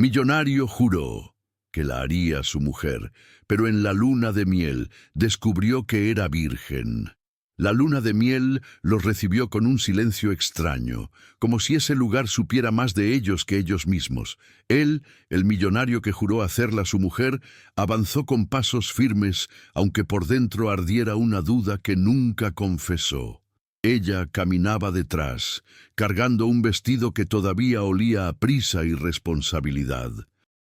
Millonario juró que la haría su mujer, pero en la luna de miel descubrió que era virgen. La luna de miel los recibió con un silencio extraño, como si ese lugar supiera más de ellos que ellos mismos. Él, el millonario que juró hacerla su mujer, avanzó con pasos firmes, aunque por dentro ardiera una duda que nunca confesó. Ella caminaba detrás, cargando un vestido que todavía olía a prisa y responsabilidad.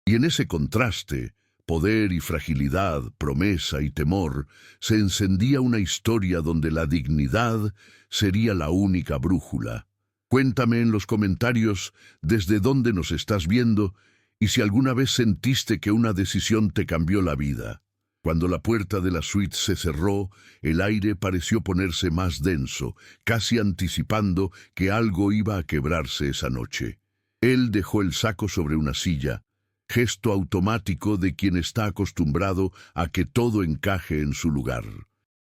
Y en ese contraste, poder y fragilidad, promesa y temor, se encendía una historia donde la dignidad sería la única brújula. Cuéntame en los comentarios desde dónde nos estás viendo y si alguna vez sentiste que una decisión te cambió la vida. Cuando la puerta de la suite se cerró, el aire pareció ponerse más denso, casi anticipando que algo iba a quebrarse esa noche. Él dejó el saco sobre una silla, gesto automático de quien está acostumbrado a que todo encaje en su lugar.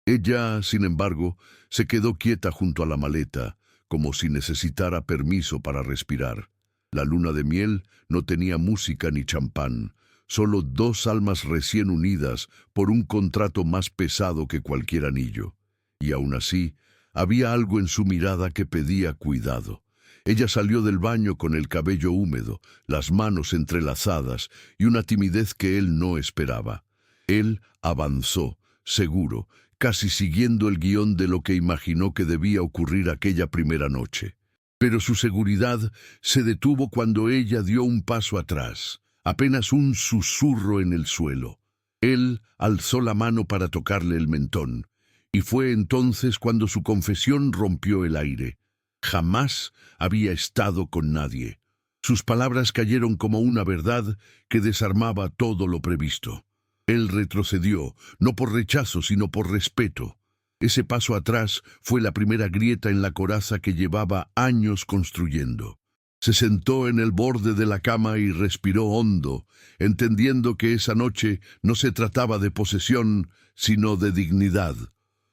Ella, sin embargo, se quedó quieta junto a la maleta, como si necesitara permiso para respirar. La luna de miel no tenía música ni champán, solo dos almas recién unidas por un contrato más pesado que cualquier anillo. Y aún así, había algo en su mirada que pedía cuidado. Ella salió del baño con el cabello húmedo, las manos entrelazadas y una timidez que él no esperaba. Él avanzó, seguro, casi siguiendo el guión de lo que imaginó que debía ocurrir aquella primera noche. Pero su seguridad se detuvo cuando ella dio un paso atrás, apenas un susurro en el suelo. Él alzó la mano para tocarle el mentón, y fue entonces cuando su confesión rompió el aire. Jamás había estado con nadie. Sus palabras cayeron como una verdad que desarmaba todo lo previsto. Él retrocedió, no por rechazo, sino por respeto. Ese paso atrás fue la primera grieta en la coraza que llevaba años construyendo. Se sentó en el borde de la cama y respiró hondo, entendiendo que esa noche no se trataba de posesión, sino de dignidad.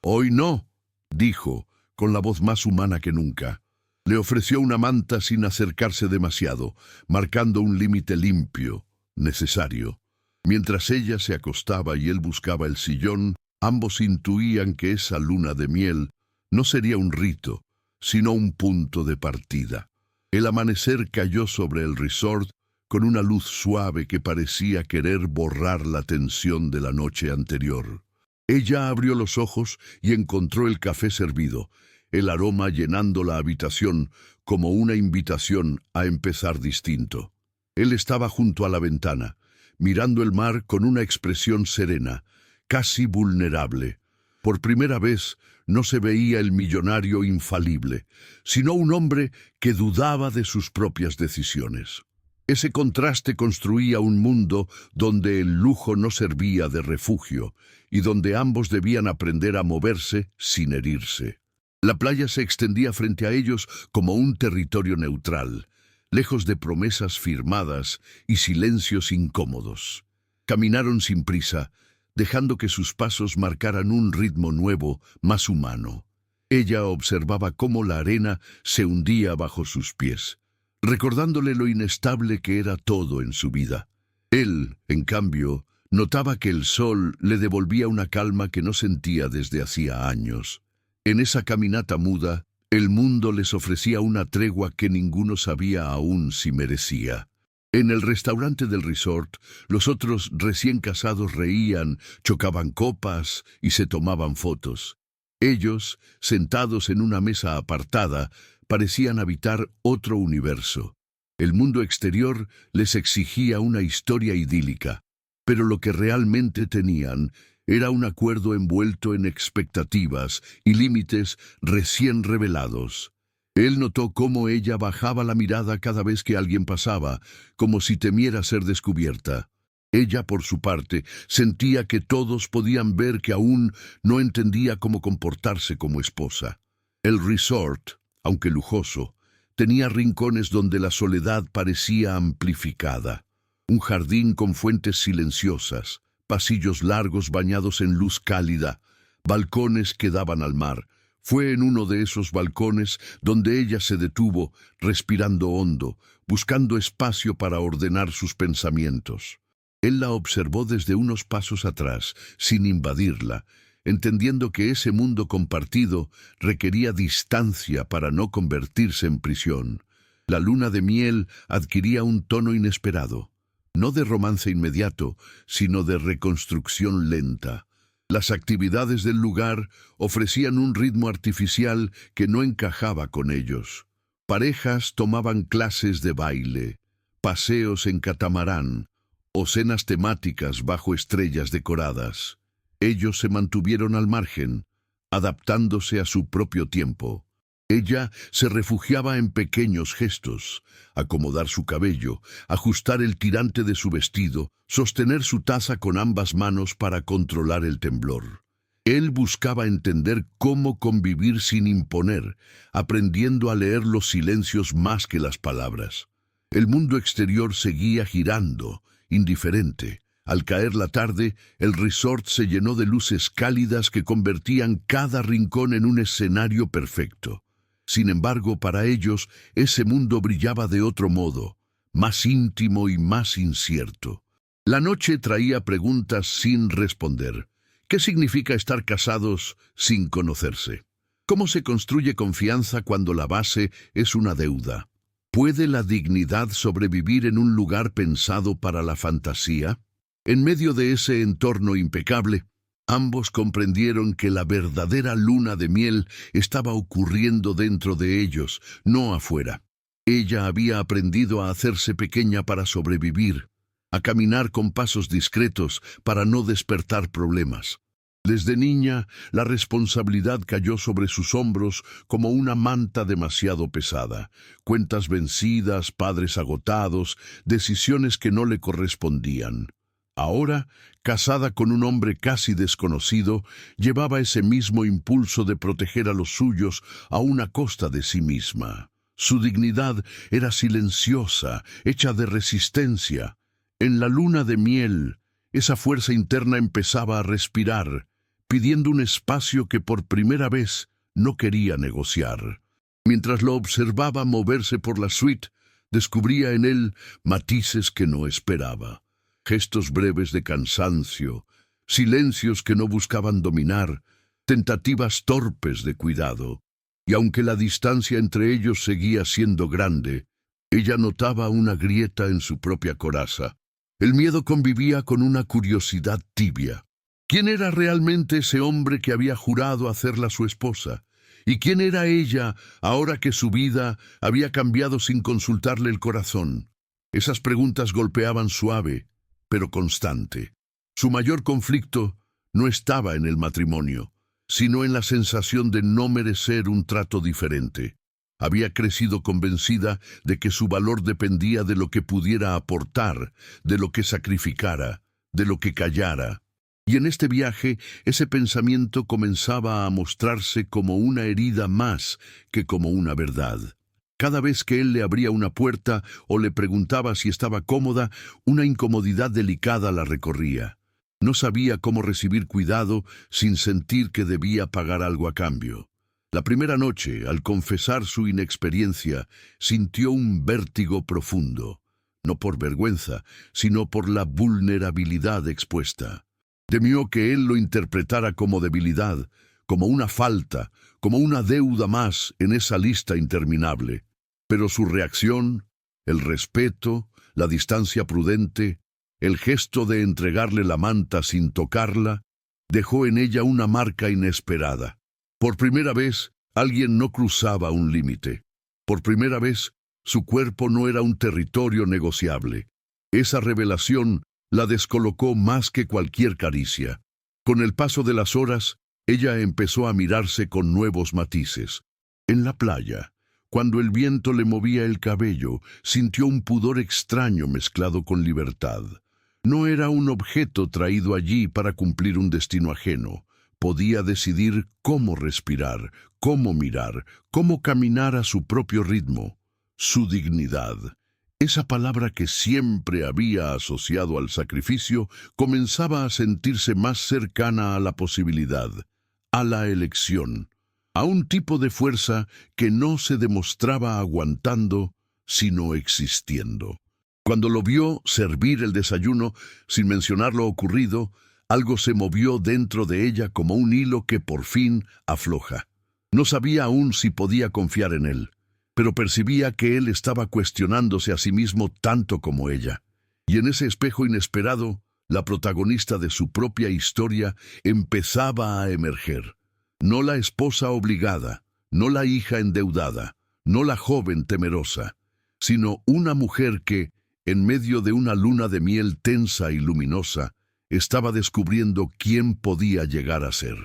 «Hoy no», dijo, con la voz más humana que nunca. Le ofreció una manta sin acercarse demasiado, marcando un límite limpio, necesario. Mientras ella se acostaba y él buscaba el sillón, ambos intuían que esa luna de miel no sería un rito, sino un punto de partida. El amanecer cayó sobre el resort con una luz suave que parecía querer borrar la tensión de la noche anterior. Ella abrió los ojos y encontró el café servido, el aroma llenando la habitación como una invitación a empezar distinto. Él estaba junto a la ventana, mirando el mar con una expresión serena, casi vulnerable. Por primera vez no se veía el millonario infalible, sino un hombre que dudaba de sus propias decisiones. Ese contraste construía un mundo donde el lujo no servía de refugio y donde ambos debían aprender a moverse sin herirse. La playa se extendía frente a ellos como un territorio neutral, lejos de promesas firmadas y silencios incómodos. Caminaron sin prisa, dejando que sus pasos marcaran un ritmo nuevo, más humano. Ella observaba cómo la arena se hundía bajo sus pies, recordándole lo inestable que era todo en su vida. Él, en cambio, notaba que el sol le devolvía una calma que no sentía desde hacía años. En esa caminata muda, el mundo les ofrecía una tregua que ninguno sabía aún si merecía. En el restaurante del resort, los otros recién casados reían, chocaban copas y se tomaban fotos. Ellos, sentados en una mesa apartada, parecían habitar otro universo. El mundo exterior les exigía una historia idílica, pero lo que realmente tenían era un acuerdo envuelto en expectativas y límites recién revelados. Él notó cómo ella bajaba la mirada cada vez que alguien pasaba, como si temiera ser descubierta. Ella, por su parte, sentía que todos podían ver que aún no entendía cómo comportarse como esposa. El resort, aunque lujoso, tenía rincones donde la soledad parecía amplificada. Un jardín con fuentes silenciosas, pasillos largos bañados en luz cálida, balcones que daban al mar. Fue en uno de esos balcones donde ella se detuvo, respirando hondo, buscando espacio para ordenar sus pensamientos. Él la observó desde unos pasos atrás, sin invadirla, entendiendo que ese mundo compartido requería distancia para no convertirse en prisión. La luna de miel adquiría un tono inesperado, no de romance inmediato, sino de reconstrucción lenta. Las actividades del lugar ofrecían un ritmo artificial que no encajaba con ellos. Parejas tomaban clases de baile, paseos en catamarán o cenas temáticas bajo estrellas decoradas. Ellos se mantuvieron al margen, adaptándose a su propio tiempo. Ella se refugiaba en pequeños gestos: acomodar su cabello, ajustar el tirante de su vestido, sostener su taza con ambas manos para controlar el temblor. Él buscaba entender cómo convivir sin imponer, aprendiendo a leer los silencios más que las palabras. El mundo exterior seguía girando, indiferente. Al caer la tarde, el resort se llenó de luces cálidas que convertían cada rincón en un escenario perfecto. Sin embargo, para ellos, ese mundo brillaba de otro modo, más íntimo y más incierto. La noche traía preguntas sin responder. ¿Qué significa estar casados sin conocerse? ¿Cómo se construye confianza cuando la base es una deuda? ¿Puede la dignidad sobrevivir en un lugar pensado para la fantasía? En medio de ese entorno impecable, ambos comprendieron que la verdadera luna de miel estaba ocurriendo dentro de ellos, no afuera. Ella había aprendido a hacerse pequeña para sobrevivir, a caminar con pasos discretos para no despertar problemas. Desde niña, la responsabilidad cayó sobre sus hombros como una manta demasiado pesada. Cuentas vencidas, padres agotados, decisiones que no le correspondían. Ahora, casada con un hombre casi desconocido, llevaba ese mismo impulso de proteger a los suyos aún a costa de sí misma. Su dignidad era silenciosa, hecha de resistencia. En la luna de miel, esa fuerza interna empezaba a respirar, pidiendo un espacio que por primera vez no quería negociar. Mientras lo observaba moverse por la suite, descubría en él matices que no esperaba. Gestos breves de cansancio, silencios que no buscaban dominar, tentativas torpes de cuidado. Y aunque la distancia entre ellos seguía siendo grande, ella notaba una grieta en su propia coraza. El miedo convivía con una curiosidad tibia. ¿Quién era realmente ese hombre que había jurado hacerla su esposa? ¿Y quién era ella ahora que su vida había cambiado sin consultarle el corazón? Esas preguntas golpeaban suave, pero constante. Su mayor conflicto no estaba en el matrimonio, sino en la sensación de no merecer un trato diferente. Había crecido convencida de que su valor dependía de lo que pudiera aportar, de lo que sacrificara, de lo que callara. Y en este viaje, ese pensamiento comenzaba a mostrarse como una herida más que como una verdad. Cada vez que él le abría una puerta o le preguntaba si estaba cómoda, una incomodidad delicada la recorría. No sabía cómo recibir cuidado sin sentir que debía pagar algo a cambio. La primera noche, al confesar su inexperiencia, sintió un vértigo profundo, no por vergüenza, sino por la vulnerabilidad expuesta. Temió que él lo interpretara como debilidad, como una falta, como una deuda más en esa lista interminable. Pero su reacción, el respeto, la distancia prudente, el gesto de entregarle la manta sin tocarla, dejó en ella una marca inesperada. Por primera vez, alguien no cruzaba un límite. Por primera vez, su cuerpo no era un territorio negociable. Esa revelación la descolocó más que cualquier caricia. Con el paso de las horas, ella empezó a mirarse con nuevos matices. En la playa, cuando el viento le movía el cabello, sintió un pudor extraño mezclado con libertad. No era un objeto traído allí para cumplir un destino ajeno. Podía decidir cómo respirar, cómo mirar, cómo caminar a su propio ritmo. Su dignidad, esa palabra que siempre había asociado al sacrificio, comenzaba a sentirse más cercana a la posibilidad, a la elección, a un tipo de fuerza que no se demostraba aguantando, sino existiendo. Cuando lo vio servir el desayuno, sin mencionar lo ocurrido, algo se movió dentro de ella como un hilo que por fin afloja. No sabía aún si podía confiar en él, pero percibía que él estaba cuestionándose a sí mismo tanto como ella. Y en ese espejo inesperado, la protagonista de su propia historia empezaba a emerger. No la esposa obligada, no la hija endeudada, no la joven temerosa, sino una mujer que, en medio de una luna de miel tensa y luminosa, estaba descubriendo quién podía llegar a ser.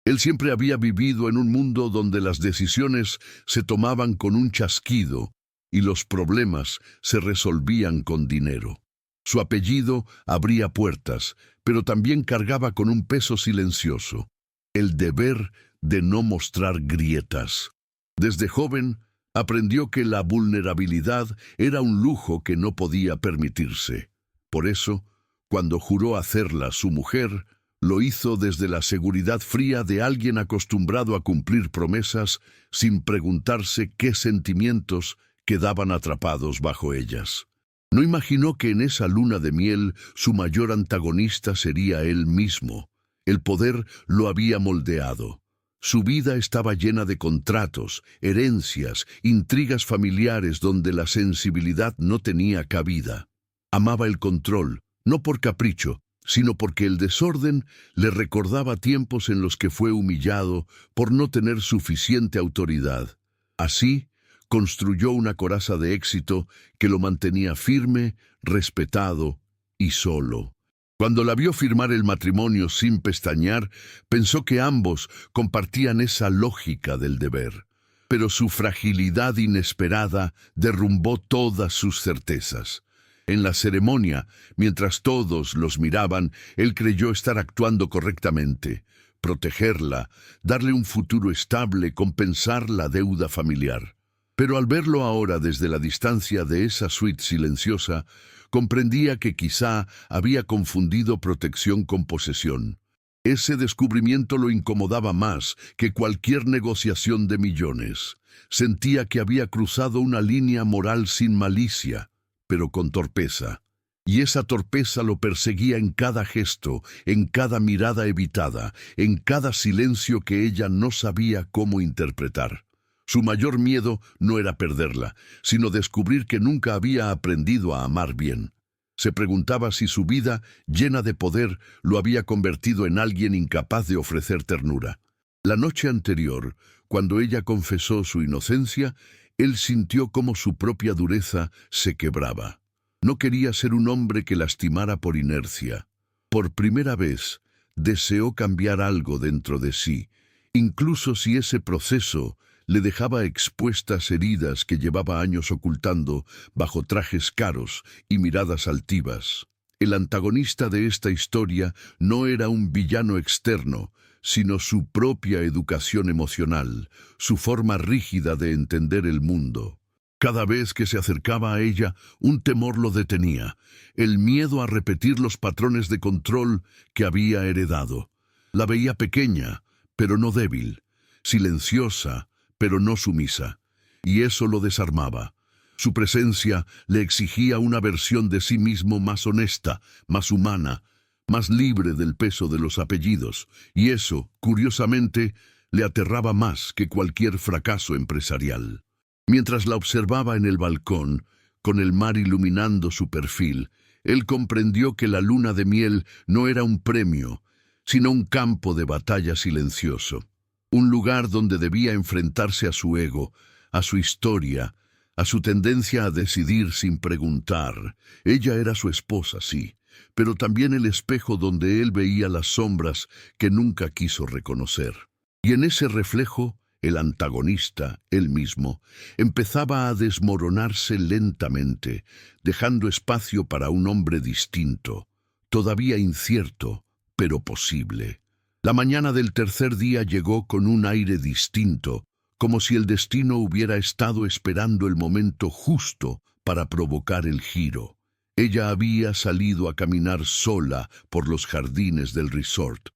Él siempre había vivido en un mundo donde las decisiones se tomaban con un chasquido y los problemas se resolvían con dinero. Su apellido abría puertas, pero también cargaba con un peso silencioso, el deber de no mostrar grietas. Desde joven, aprendió que la vulnerabilidad era un lujo que no podía permitirse. Por eso, cuando juró hacerla su mujer, lo hizo desde la seguridad fría de alguien acostumbrado a cumplir promesas sin preguntarse qué sentimientos quedaban atrapados bajo ellas. No imaginó que en esa luna de miel su mayor antagonista sería él mismo. El poder lo había moldeado. Su vida estaba llena de contratos, herencias, intrigas familiares donde la sensibilidad no tenía cabida. Amaba el control, no por capricho, sino porque el desorden le recordaba tiempos en los que fue humillado por no tener suficiente autoridad. Así, construyó una coraza de éxito que lo mantenía firme, respetado y solo. Cuando la vio firmar el matrimonio sin pestañear, pensó que ambos compartían esa lógica del deber. Pero su fragilidad inesperada derrumbó todas sus certezas. En la ceremonia, mientras todos los miraban, él creyó estar actuando correctamente. Protegerla, darle un futuro estable, compensar la deuda familiar. Pero al verlo ahora desde la distancia de esa suite silenciosa, comprendía que quizá había confundido protección con posesión. Ese descubrimiento lo incomodaba más que cualquier negociación de millones. Sentía que había cruzado una línea moral sin malicia, pero con torpeza. Y esa torpeza lo perseguía en cada gesto, en cada mirada evitada, en cada silencio que ella no sabía cómo interpretar. Su mayor miedo no era perderla, sino descubrir que nunca había aprendido a amar bien. Se preguntaba si su vida, llena de poder, lo había convertido en alguien incapaz de ofrecer ternura. La noche anterior, cuando ella confesó su inocencia, él sintió cómo su propia dureza se quebraba. No quería ser un hombre que lastimara por inercia. Por primera vez, deseó cambiar algo dentro de sí, incluso si ese proceso le dejaba expuestas heridas que llevaba años ocultando bajo trajes caros y miradas altivas. El antagonista de esta historia no era un villano externo, sino su propia educación emocional, su forma rígida de entender el mundo. Cada vez que se acercaba a ella, un temor lo detenía, el miedo a repetir los patrones de control que había heredado. La veía pequeña, pero no débil, silenciosa, pero no sumisa, y eso lo desarmaba. Su presencia le exigía una versión de sí mismo más honesta, más humana, más libre del peso de los apellidos, y eso, curiosamente, le aterraba más que cualquier fracaso empresarial. Mientras la observaba en el balcón, con el mar iluminando su perfil, él comprendió que la luna de miel no era un premio, sino un campo de batalla silencioso. Un lugar donde debía enfrentarse a su ego, a su historia, a su tendencia a decidir sin preguntar. Ella era su esposa, sí, pero también el espejo donde él veía las sombras que nunca quiso reconocer. Y en ese reflejo, el antagonista, él mismo, empezaba a desmoronarse lentamente, dejando espacio para un hombre distinto, todavía incierto, pero posible. La mañana del tercer día llegó con un aire distinto, como si el destino hubiera estado esperando el momento justo para provocar el giro. Ella había salido a caminar sola por los jardines del resort,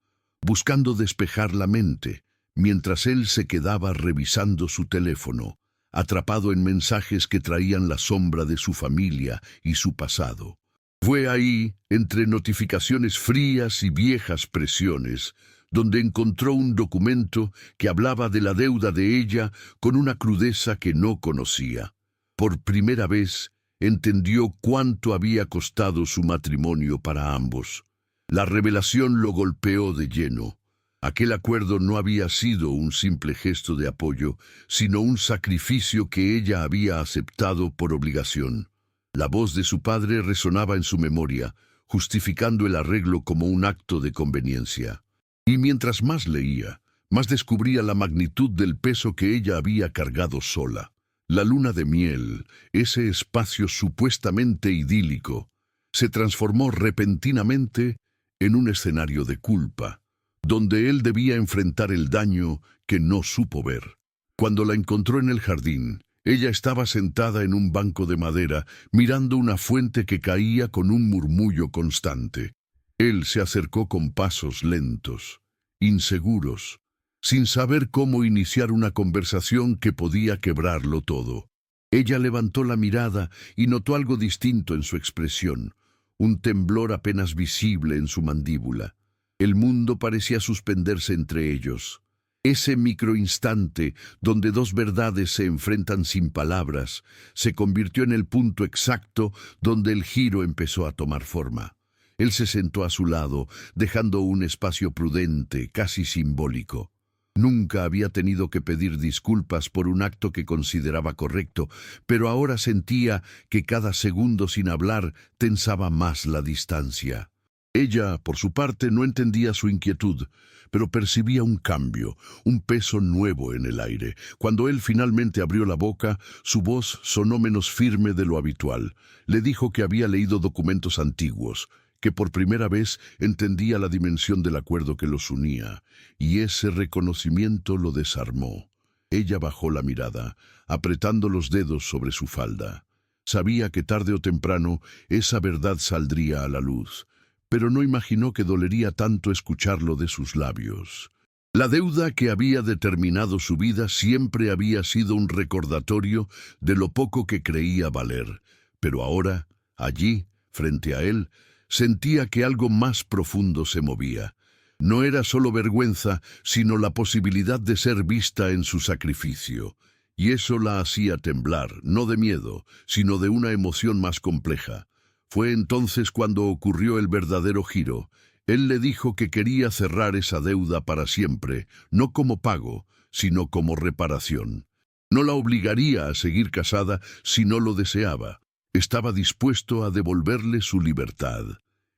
buscando despejar la mente, mientras él se quedaba revisando su teléfono, atrapado en mensajes que traían la sombra de su familia y su pasado. Fue ahí, entre notificaciones frías y viejas presiones, donde encontró un documento que hablaba de la deuda de ella con una crudeza que no conocía. Por primera vez, entendió cuánto había costado su matrimonio para ambos. La revelación lo golpeó de lleno. Aquel acuerdo no había sido un simple gesto de apoyo, sino un sacrificio que ella había aceptado por obligación. La voz de su padre resonaba en su memoria, justificando el arreglo como un acto de conveniencia. Y mientras más leía, más descubría la magnitud del peso que ella había cargado sola. La luna de miel, ese espacio supuestamente idílico, se transformó repentinamente en un escenario de culpa, donde él debía enfrentar el daño que no supo ver. Cuando la encontró en el jardín, ella estaba sentada en un banco de madera, mirando una fuente que caía con un murmullo constante. Él se acercó con pasos lentos, inseguros, sin saber cómo iniciar una conversación que podía quebrarlo todo. Ella levantó la mirada y notó algo distinto en su expresión, un temblor apenas visible en su mandíbula. El mundo parecía suspenderse entre ellos. Ese microinstante donde dos verdades se enfrentan sin palabras se convirtió en el punto exacto donde el giro empezó a tomar forma. Él se sentó a su lado, dejando un espacio prudente, casi simbólico. Nunca había tenido que pedir disculpas por un acto que consideraba correcto, pero ahora sentía que cada segundo sin hablar tensaba más la distancia. Ella, por su parte, no entendía su inquietud, pero percibía un cambio, un peso nuevo en el aire. Cuando él finalmente abrió la boca, su voz sonó menos firme de lo habitual. Le dijo que había leído documentos antiguos, que por primera vez entendía la dimensión del acuerdo que los unía, y ese reconocimiento lo desarmó. Ella bajó la mirada, apretando los dedos sobre su falda. Sabía que tarde o temprano esa verdad saldría a la luz, pero no imaginó que dolería tanto escucharlo de sus labios. La deuda que había determinado su vida siempre había sido un recordatorio de lo poco que creía valer, pero ahora, allí, frente a él, sentía que algo más profundo se movía. No era solo vergüenza, sino la posibilidad de ser vista en su sacrificio. Y eso la hacía temblar, no de miedo, sino de una emoción más compleja. Fue entonces cuando ocurrió el verdadero giro. Él le dijo que quería cerrar esa deuda para siempre, no como pago, sino como reparación. No la obligaría a seguir casada si no lo deseaba. Estaba dispuesto a devolverle su libertad.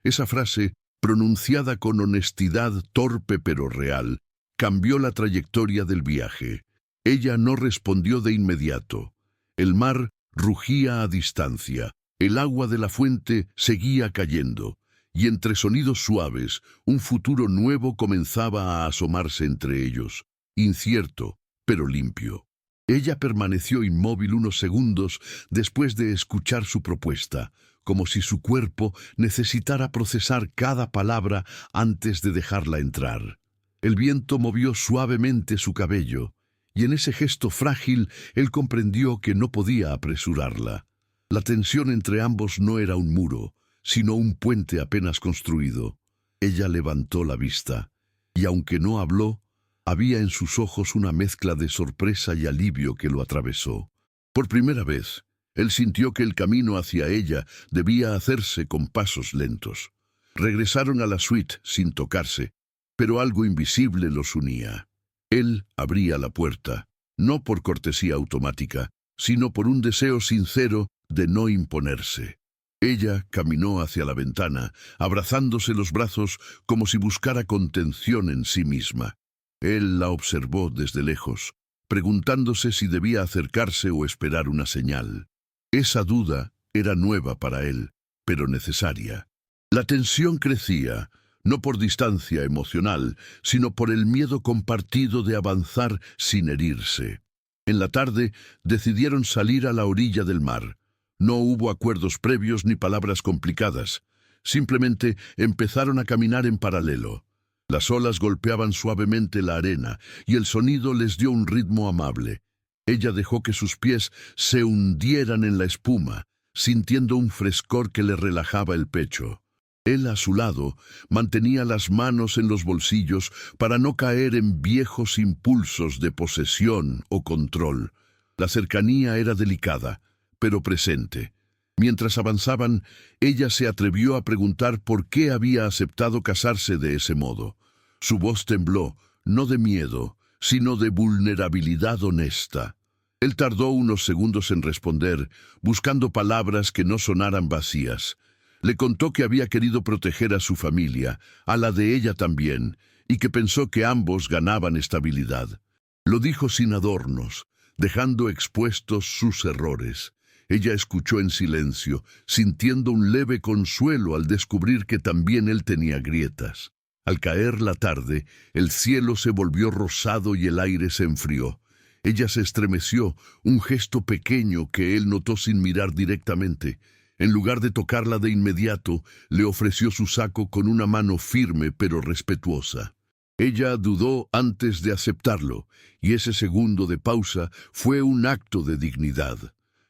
Esa frase, pronunciada con honestidad torpe pero real, cambió la trayectoria del viaje. Ella no respondió de inmediato. El mar rugía a distancia, el agua de la fuente seguía cayendo, y entre sonidos suaves, un futuro nuevo comenzaba a asomarse entre ellos, incierto, pero limpio. Ella permaneció inmóvil unos segundos después de escuchar su propuesta, como si su cuerpo necesitara procesar cada palabra antes de dejarla entrar. El viento movió suavemente su cabello, y en ese gesto frágil él comprendió que no podía apresurarla. La tensión entre ambos no era un muro, sino un puente apenas construido. Ella levantó la vista, y aunque no habló, había en sus ojos una mezcla de sorpresa y alivio que lo atravesó. Por primera vez, él sintió que el camino hacia ella debía hacerse con pasos lentos. Regresaron a la suite sin tocarse, pero algo invisible los unía. Él abría la puerta, no por cortesía automática, sino por un deseo sincero de no imponerse. Ella caminó hacia la ventana, abrazándose los brazos como si buscara contención en sí misma. Él la observó desde lejos, preguntándose si debía acercarse o esperar una señal. Esa duda era nueva para él, pero necesaria. La tensión crecía, no por distancia emocional, sino por el miedo compartido de avanzar sin herirse. En la tarde decidieron salir a la orilla del mar. No hubo acuerdos previos ni palabras complicadas. Simplemente empezaron a caminar en paralelo. Las olas golpeaban suavemente la arena y el sonido les dio un ritmo amable. Ella dejó que sus pies se hundieran en la espuma, sintiendo un frescor que le relajaba el pecho. Él, a su lado, mantenía las manos en los bolsillos para no caer en viejos impulsos de posesión o control. La cercanía era delicada, pero presente. Mientras avanzaban, ella se atrevió a preguntar por qué había aceptado casarse de ese modo. Su voz tembló, no de miedo, sino de vulnerabilidad honesta. Él tardó unos segundos en responder, buscando palabras que no sonaran vacías. Le contó que había querido proteger a su familia, a la de ella también, y que pensó que ambos ganaban estabilidad. Lo dijo sin adornos, dejando expuestos sus errores. Ella escuchó en silencio, sintiendo un leve consuelo al descubrir que también él tenía grietas. Al caer la tarde, el cielo se volvió rosado y el aire se enfrió. Ella se estremeció, un gesto pequeño que él notó sin mirar directamente. En lugar de tocarla de inmediato, le ofreció su saco con una mano firme pero respetuosa. Ella dudó antes de aceptarlo, y ese segundo de pausa fue un acto de dignidad.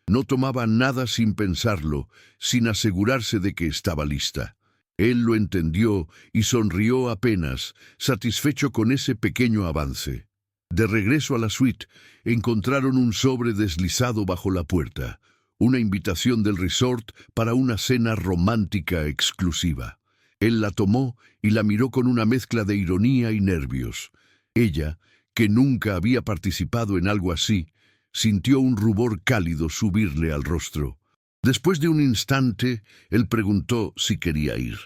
No tomaba nada sin pensarlo, sin asegurarse de que estaba lista. Él lo entendió y sonrió apenas, satisfecho con ese pequeño avance. De regreso a la suite, encontraron un sobre deslizado bajo la puerta, una invitación del resort para una cena romántica exclusiva. Él la tomó y la miró con una mezcla de ironía y nervios. Ella, que nunca había participado en algo así, sintió un rubor cálido subirle al rostro. Después de un instante, él preguntó si quería ir.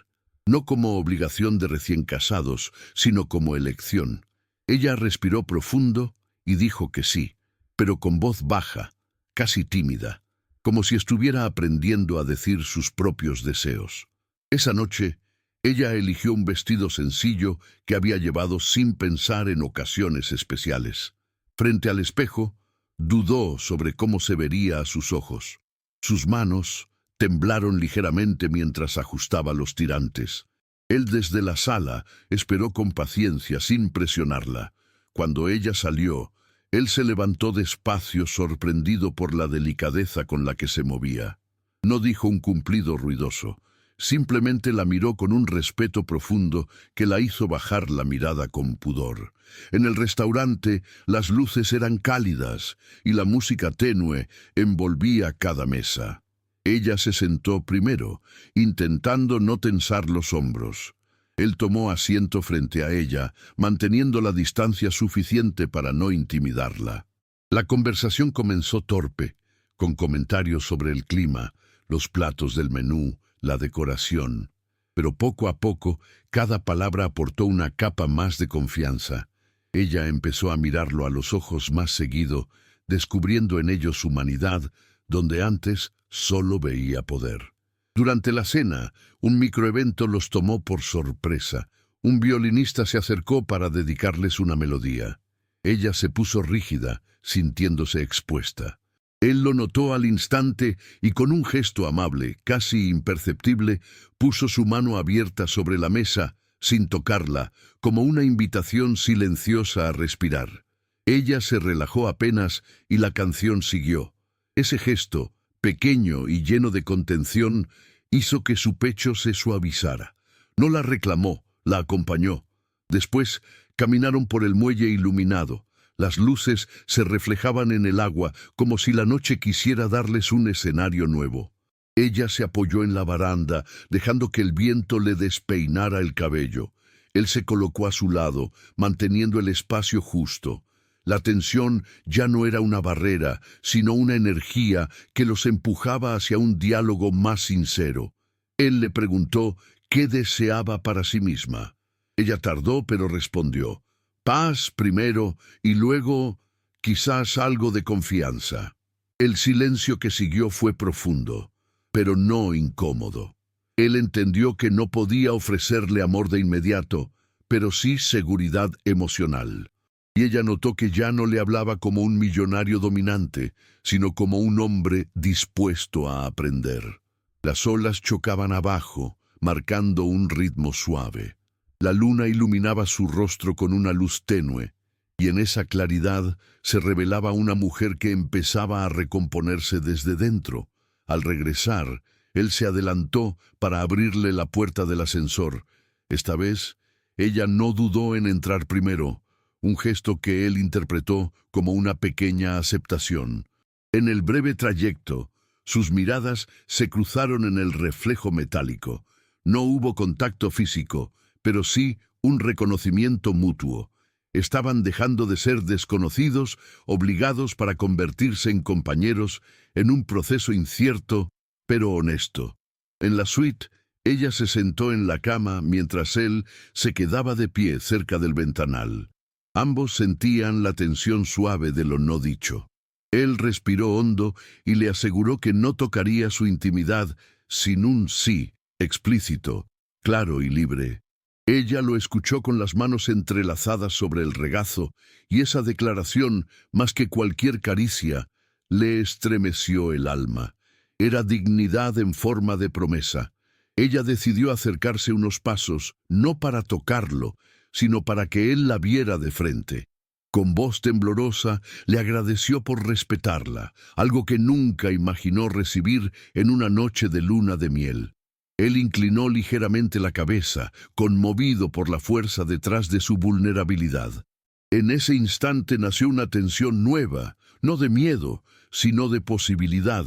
No como obligación de recién casados, sino como elección. Ella respiró profundo y dijo que sí, pero con voz baja, casi tímida, como si estuviera aprendiendo a decir sus propios deseos. Esa noche, ella eligió un vestido sencillo que había llevado sin pensar en ocasiones especiales. Frente al espejo, dudó sobre cómo se vería a sus ojos. Sus manos temblaron ligeramente mientras ajustaba los tirantes. Él desde la sala esperó con paciencia, sin presionarla. Cuando ella salió, él se levantó despacio, sorprendido por la delicadeza con la que se movía. No dijo un cumplido ruidoso. Simplemente la miró con un respeto profundo que la hizo bajar la mirada con pudor. En el restaurante, las luces eran cálidas y la música tenue envolvía cada mesa. Ella se sentó primero, intentando no tensar los hombros. Él tomó asiento frente a ella, manteniendo la distancia suficiente para no intimidarla. La conversación comenzó torpe, con comentarios sobre el clima, los platos del menú, la decoración. Pero poco a poco, cada palabra aportó una capa más de confianza. Ella empezó a mirarlo a los ojos más seguido, descubriendo en ellos humanidad, donde antes solo veía poder. Durante la cena, un microevento los tomó por sorpresa. Un violinista se acercó para dedicarles una melodía. Ella se puso rígida, sintiéndose expuesta. Él lo notó al instante y con un gesto amable, casi imperceptible, puso su mano abierta sobre la mesa, sin tocarla, como una invitación silenciosa a respirar. Ella se relajó apenas y la canción siguió. Ese gesto, pequeño y lleno de contención, hizo que su pecho se suavizara. No la reclamó, la acompañó. Después, caminaron por el muelle iluminado. Las luces se reflejaban en el agua como si la noche quisiera darles un escenario nuevo. Ella se apoyó en la baranda, dejando que el viento le despeinara el cabello. Él se colocó a su lado, manteniendo el espacio justo. La tensión ya no era una barrera, sino una energía que los empujaba hacia un diálogo más sincero. Él le preguntó qué deseaba para sí misma. Ella tardó, pero respondió: paz primero y luego, quizás algo de confianza. El silencio que siguió fue profundo, pero no incómodo. Él entendió que no podía ofrecerle amor de inmediato, pero sí seguridad emocional. Y ella notó que ya no le hablaba como un millonario dominante, sino como un hombre dispuesto a aprender. Las olas chocaban abajo, marcando un ritmo suave. La luna iluminaba su rostro con una luz tenue. y en esa claridad se revelaba una mujer que empezaba a recomponerse desde dentro. Al regresar, él se adelantó para abrirle la puerta del ascensor. Esta vez, ella no dudó en entrar primero, un gesto que él interpretó como una pequeña aceptación. En el breve trayecto, sus miradas se cruzaron en el reflejo metálico. No hubo contacto físico, pero sí un reconocimiento mutuo. Estaban dejando de ser desconocidos, obligados para convertirse en compañeros en un proceso incierto, pero honesto. En la suite, ella se sentó en la cama mientras él se quedaba de pie cerca del ventanal. Ambos sentían la tensión suave de lo no dicho. Él respiró hondo y le aseguró que no tocaría su intimidad sin un sí explícito, claro y libre. Ella lo escuchó con las manos entrelazadas sobre el regazo, y esa declaración, más que cualquier caricia, le estremeció el alma. Era dignidad en forma de promesa. Ella decidió acercarse unos pasos, no para tocarlo, sino para que él la viera de frente. Con voz temblorosa, le agradeció por respetarla, algo que nunca imaginó recibir en una noche de luna de miel. Él inclinó ligeramente la cabeza, conmovido por la fuerza detrás de su vulnerabilidad. En ese instante nació una tensión nueva, no de miedo, sino de posibilidad.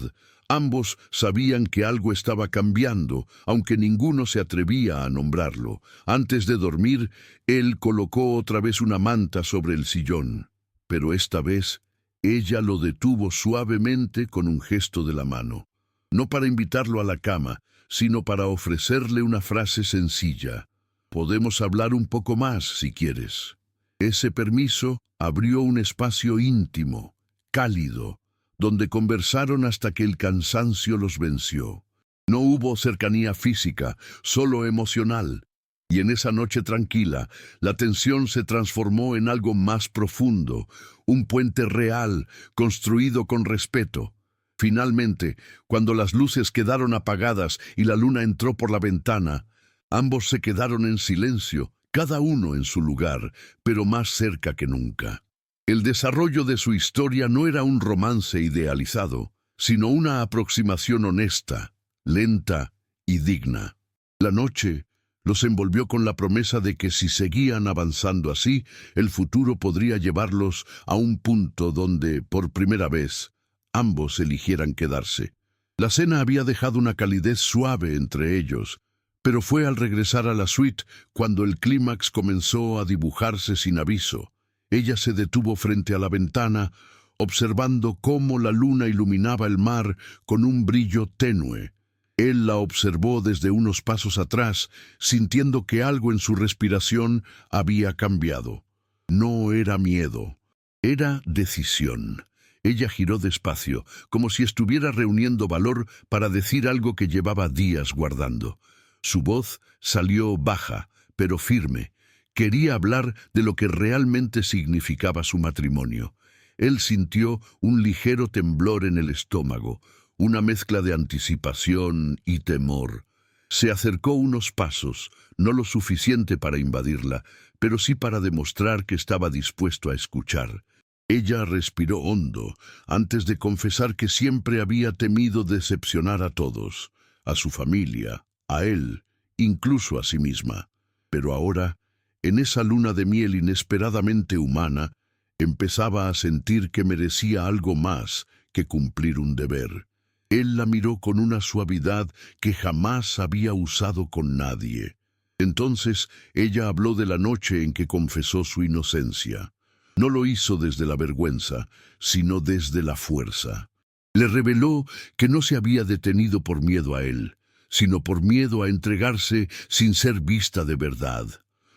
Ambos sabían que algo estaba cambiando, aunque ninguno se atrevía a nombrarlo. Antes de dormir, él colocó otra vez una manta sobre el sillón. Pero esta vez, ella lo detuvo suavemente con un gesto de la mano. No para invitarlo a la cama, sino para ofrecerle una frase sencilla. «Podemos hablar un poco más, si quieres». Ese permiso abrió un espacio íntimo, cálido, donde conversaron hasta que el cansancio los venció. No hubo cercanía física, solo emocional. Y en esa noche tranquila, la tensión se transformó en algo más profundo, un puente real, construido con respeto. Finalmente, cuando las luces quedaron apagadas y la luna entró por la ventana, ambos se quedaron en silencio, cada uno en su lugar, pero más cerca que nunca. El desarrollo de su historia no era un romance idealizado, sino una aproximación honesta, lenta y digna. La noche los envolvió con la promesa de que si seguían avanzando así, el futuro podría llevarlos a un punto donde, por primera vez, ambos eligieran quedarse. La cena había dejado una calidez suave entre ellos, pero fue al regresar a la suite cuando el clímax comenzó a dibujarse sin aviso. Ella se detuvo frente a la ventana, observando cómo la luna iluminaba el mar con un brillo tenue. Él la observó desde unos pasos atrás, sintiendo que algo en su respiración había cambiado. No era miedo, era decisión. Ella giró despacio, como si estuviera reuniendo valor para decir algo que llevaba días guardando. Su voz salió baja, pero firme. Quería hablar de lo que realmente significaba su matrimonio. Él sintió un ligero temblor en el estómago, una mezcla de anticipación y temor. Se acercó unos pasos, no lo suficiente para invadirla, pero sí para demostrar que estaba dispuesto a escuchar. Ella respiró hondo, antes de confesar que siempre había temido decepcionar a todos, a su familia, a él, incluso a sí misma. Pero ahora, en esa luna de miel inesperadamente humana, empezaba a sentir que merecía algo más que cumplir un deber. Él la miró con una suavidad que jamás había usado con nadie. Entonces ella habló de la noche en que confesó su inocencia. No lo hizo desde la vergüenza, sino desde la fuerza. Le reveló que no se había detenido por miedo a él, sino por miedo a entregarse sin ser vista de verdad.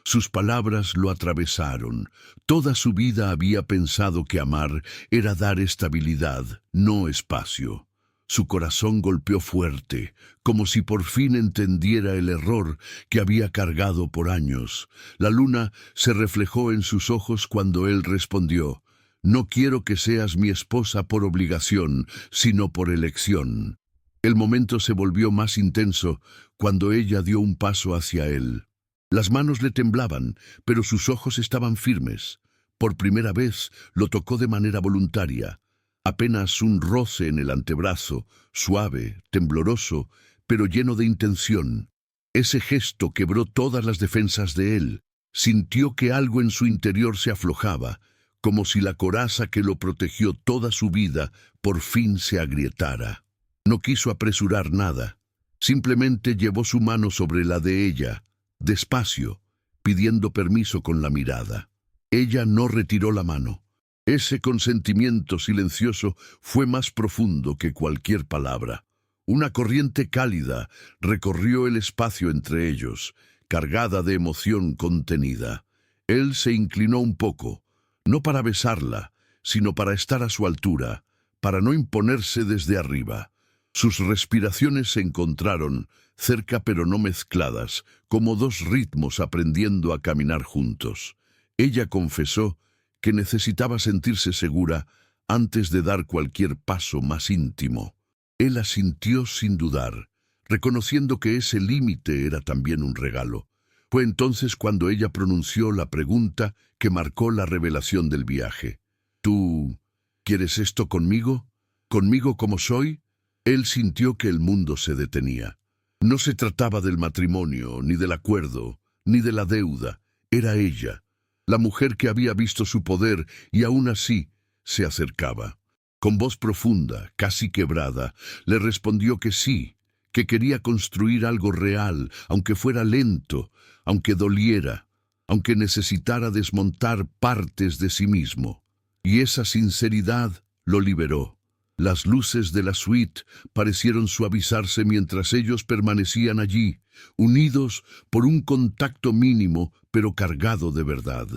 Sus palabras lo atravesaron. Toda su vida había pensado que amar era dar estabilidad, no espacio. Su corazón golpeó fuerte, como si por fin entendiera el error que había cargado por años. La luna se reflejó en sus ojos cuando él respondió: «No quiero que seas mi esposa por obligación, sino por elección». El momento se volvió más intenso cuando ella dio un paso hacia él. Las manos le temblaban, pero sus ojos estaban firmes. Por primera vez lo tocó de manera voluntaria, apenas un roce en el antebrazo, suave, tembloroso, pero lleno de intención. Ese gesto quebró todas las defensas de él. Sintió que algo en su interior se aflojaba, como si la coraza que lo protegió toda su vida por fin se agrietara. No quiso apresurar nada. Simplemente llevó su mano sobre la de ella, despacio, pidiendo permiso con la mirada. Ella no retiró la mano. Ese consentimiento silencioso fue más profundo que cualquier palabra. Una corriente cálida recorrió el espacio entre ellos, cargada de emoción contenida. Él se inclinó un poco, no para besarla, sino para estar a su altura, para no imponerse desde arriba. Sus respiraciones se encontraron, cerca pero no mezcladas, como dos ritmos aprendiendo a caminar juntos. Ella confesó que necesitaba sentirse segura antes de dar cualquier paso más íntimo. Él asintió sin dudar, reconociendo que ese límite era también un regalo. Fue entonces cuando ella pronunció la pregunta que marcó la revelación del viaje. ¿Tú quieres esto conmigo? ¿Conmigo como soy? Él sintió que el mundo se detenía. No se trataba del matrimonio, ni del acuerdo, ni de la deuda. Era ella, la mujer que había visto su poder y aún así se acercaba. Con voz profunda, casi quebrada, le respondió que sí, que quería construir algo real, aunque fuera lento, aunque doliera, aunque necesitara desmontar partes de sí mismo. Y esa sinceridad lo liberó. Las luces de la suite parecieron suavizarse mientras ellos permanecían allí, unidos por un contacto mínimo, pero cargado de verdad.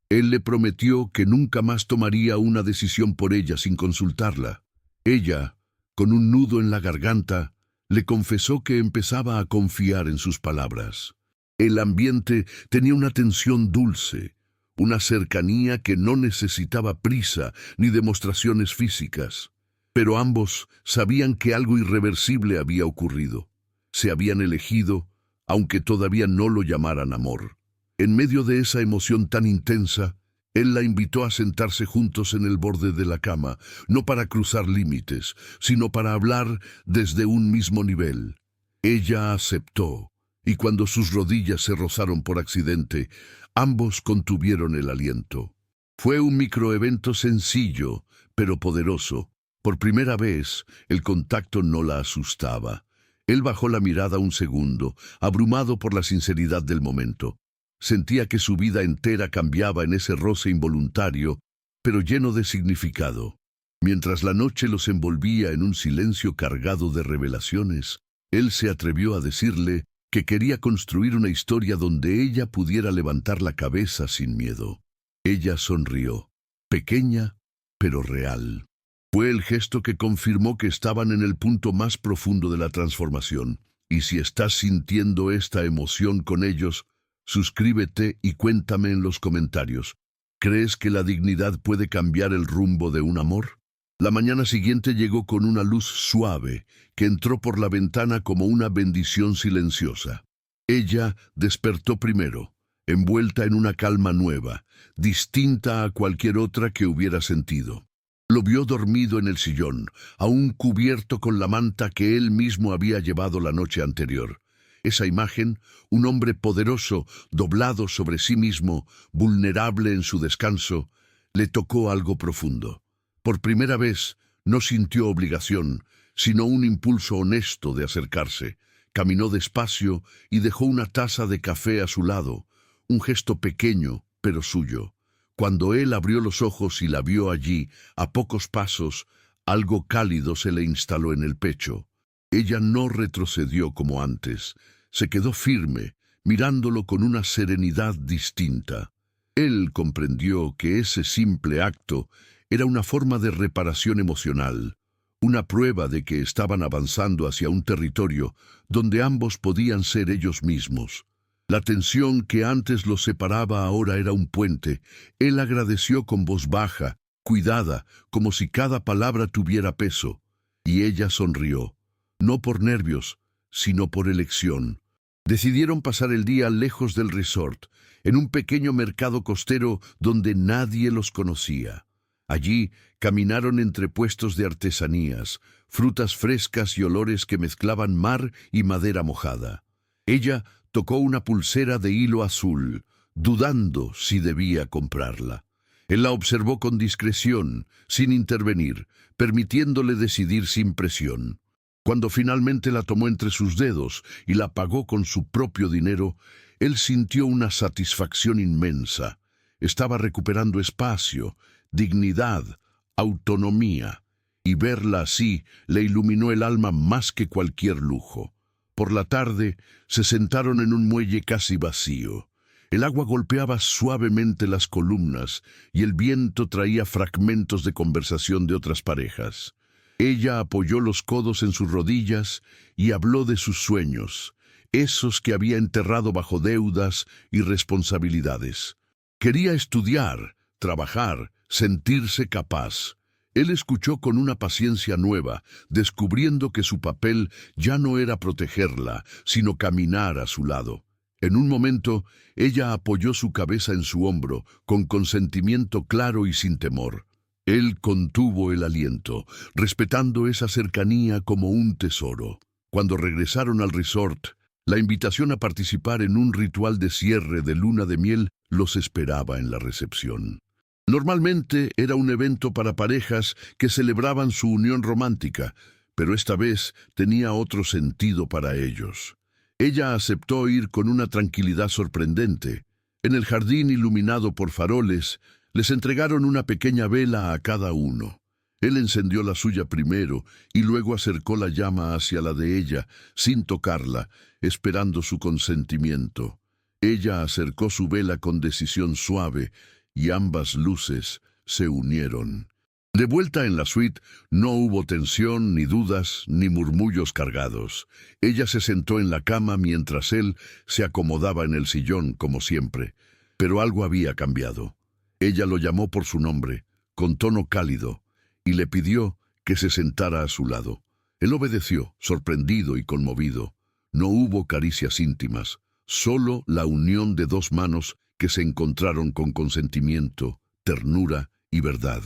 Él le prometió que nunca más tomaría una decisión por ella sin consultarla. Ella, con un nudo en la garganta, le confesó que empezaba a confiar en sus palabras. El ambiente tenía una tensión dulce, una cercanía que no necesitaba prisa ni demostraciones físicas. Pero ambos sabían que algo irreversible había ocurrido. Se habían elegido, aunque todavía no lo llamaran amor. En medio de esa emoción tan intensa, él la invitó a sentarse juntos en el borde de la cama, no para cruzar límites, sino para hablar desde un mismo nivel. Ella aceptó, y cuando sus rodillas se rozaron por accidente, ambos contuvieron el aliento. Fue un microevento sencillo, pero poderoso. Por primera vez, el contacto no la asustaba. Él bajó la mirada un segundo, abrumado por la sinceridad del momento. Sentía que su vida entera cambiaba en ese roce involuntario, pero lleno de significado. Mientras la noche los envolvía en un silencio cargado de revelaciones, él se atrevió a decirle que quería construir una historia donde ella pudiera levantar la cabeza sin miedo. Ella sonrió, pequeña, pero real. Fue el gesto que confirmó que estaban en el punto más profundo de la transformación. Y si estás sintiendo esta emoción con ellos, suscríbete y cuéntame en los comentarios. ¿Crees que la dignidad puede cambiar el rumbo de un amor? La mañana siguiente llegó con una luz suave que entró por la ventana como una bendición silenciosa. Ella despertó primero, envuelta en una calma nueva, distinta a cualquier otra que hubiera sentido. Lo vio dormido en el sillón, aún cubierto con la manta que él mismo había llevado la noche anterior. Esa imagen, un hombre poderoso, doblado sobre sí mismo, vulnerable en su descanso, le tocó algo profundo. Por primera vez, no sintió obligación, sino un impulso honesto de acercarse. Caminó despacio y dejó una taza de café a su lado, un gesto pequeño, pero suyo. Cuando él abrió los ojos y la vio allí, a pocos pasos, algo cálido se le instaló en el pecho. Ella no retrocedió como antes. Se quedó firme, mirándolo con una serenidad distinta. Él comprendió que ese simple acto era una forma de reparación emocional, una prueba de que estaban avanzando hacia un territorio donde ambos podían ser ellos mismos. La tensión que antes los separaba ahora era un puente. Él agradeció con voz baja, cuidada, como si cada palabra tuviera peso. Y ella sonrió, no por nervios, sino por elección. Decidieron pasar el día lejos del resort, en un pequeño mercado costero donde nadie los conocía. Allí caminaron entre puestos de artesanías, frutas frescas y olores que mezclaban mar y madera mojada. Ella tocó una pulsera de hilo azul, dudando si debía comprarla. Él la observó con discreción, sin intervenir, permitiéndole decidir sin presión. Cuando finalmente la tomó entre sus dedos y la pagó con su propio dinero, él sintió una satisfacción inmensa. Estaba recuperando espacio, dignidad, autonomía, y verla así le iluminó el alma más que cualquier lujo. Por la tarde se sentaron en un muelle casi vacío. El agua golpeaba suavemente las columnas y el viento traía fragmentos de conversación de otras parejas. Ella apoyó los codos en sus rodillas y habló de sus sueños, esos que había enterrado bajo deudas y responsabilidades. Quería estudiar, trabajar, sentirse capaz. Él escuchó con una paciencia nueva, descubriendo que su papel ya no era protegerla, sino caminar a su lado. En un momento, ella apoyó su cabeza en su hombro, con consentimiento claro y sin temor. Él contuvo el aliento, respetando esa cercanía como un tesoro. Cuando regresaron al resort, la invitación a participar en un ritual de cierre de luna de miel los esperaba en la recepción. Normalmente era un evento para parejas que celebraban su unión romántica, pero esta vez tenía otro sentido para ellos. Ella aceptó ir con una tranquilidad sorprendente. En el jardín iluminado por faroles, les entregaron una pequeña vela a cada uno. Él encendió la suya primero y luego acercó la llama hacia la de ella, sin tocarla, esperando su consentimiento. Ella acercó su vela con decisión suave y ambas luces se unieron. De vuelta en la suite, no hubo tensión, ni dudas, ni murmullos cargados. Ella se sentó en la cama mientras él se acomodaba en el sillón, como siempre. Pero algo había cambiado. Ella lo llamó por su nombre, con tono cálido, y le pidió que se sentara a su lado. Él obedeció, sorprendido y conmovido. No hubo caricias íntimas, solo la unión de dos manos que se encontraron con consentimiento, ternura y verdad.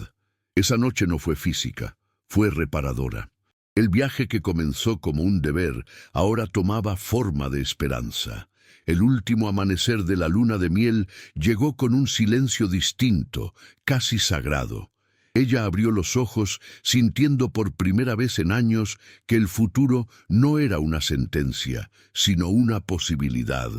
Esa noche no fue física, fue reparadora. El viaje que comenzó como un deber ahora tomaba forma de esperanza. El último amanecer de la luna de miel llegó con un silencio distinto, casi sagrado. Ella abrió los ojos, sintiendo por primera vez en años que el futuro no era una sentencia, sino una posibilidad.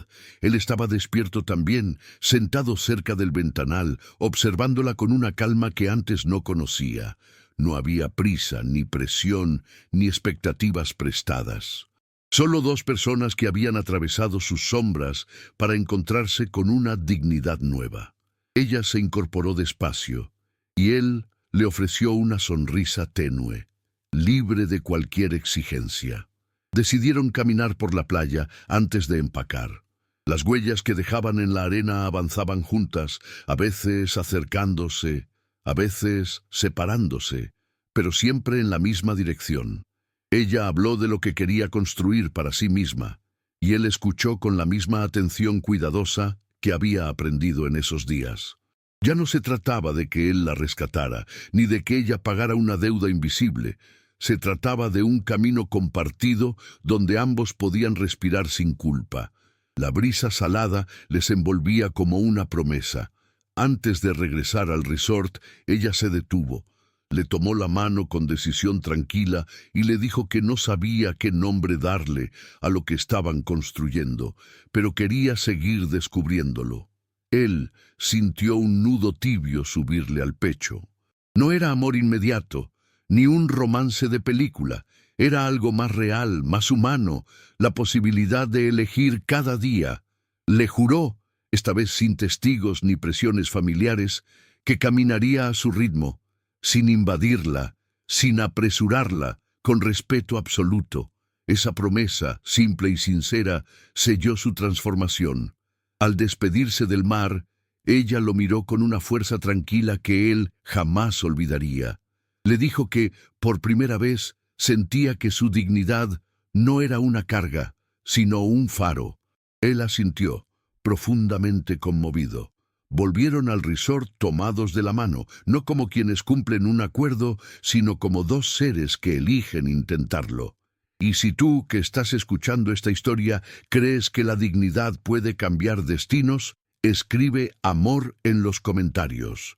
Él estaba despierto también, sentado cerca del ventanal, observándola con una calma que antes no conocía. No había prisa, ni presión, ni expectativas prestadas. Solo dos personas que habían atravesado sus sombras para encontrarse con una dignidad nueva. Ella se incorporó despacio, y él le ofreció una sonrisa tenue, libre de cualquier exigencia. Decidieron caminar por la playa antes de empacar. Las huellas que dejaban en la arena avanzaban juntas, a veces acercándose, a veces separándose, pero siempre en la misma dirección. Ella habló de lo que quería construir para sí misma, y él escuchó con la misma atención cuidadosa que había aprendido en esos días. Ya no se trataba de que él la rescatara, ni de que ella pagara una deuda invisible. Se trataba de un camino compartido donde ambos podían respirar sin culpa. La brisa salada les envolvía como una promesa. Antes de regresar al resort, ella se detuvo. Le tomó la mano con decisión tranquila y le dijo que no sabía qué nombre darle a lo que estaban construyendo, pero quería seguir descubriéndolo. Él sintió un nudo tibio subirle al pecho. No era amor inmediato, ni un romance de película. Era algo más real, más humano, la posibilidad de elegir cada día. Le juró, esta vez sin testigos ni presiones familiares, que caminaría a su ritmo, sin invadirla, sin apresurarla, con respeto absoluto. Esa promesa, simple y sincera, selló su transformación. Al despedirse del mar, ella lo miró con una fuerza tranquila que él jamás olvidaría. Le dijo que, por primera vez, sentía que su dignidad no era una carga, sino un faro. Él asintió, profundamente conmovido. Volvieron al resort tomados de la mano, no como quienes cumplen un acuerdo, sino como dos seres que eligen intentarlo. Y si tú, que estás escuchando esta historia, crees que la dignidad puede cambiar destinos, escribe amor en los comentarios.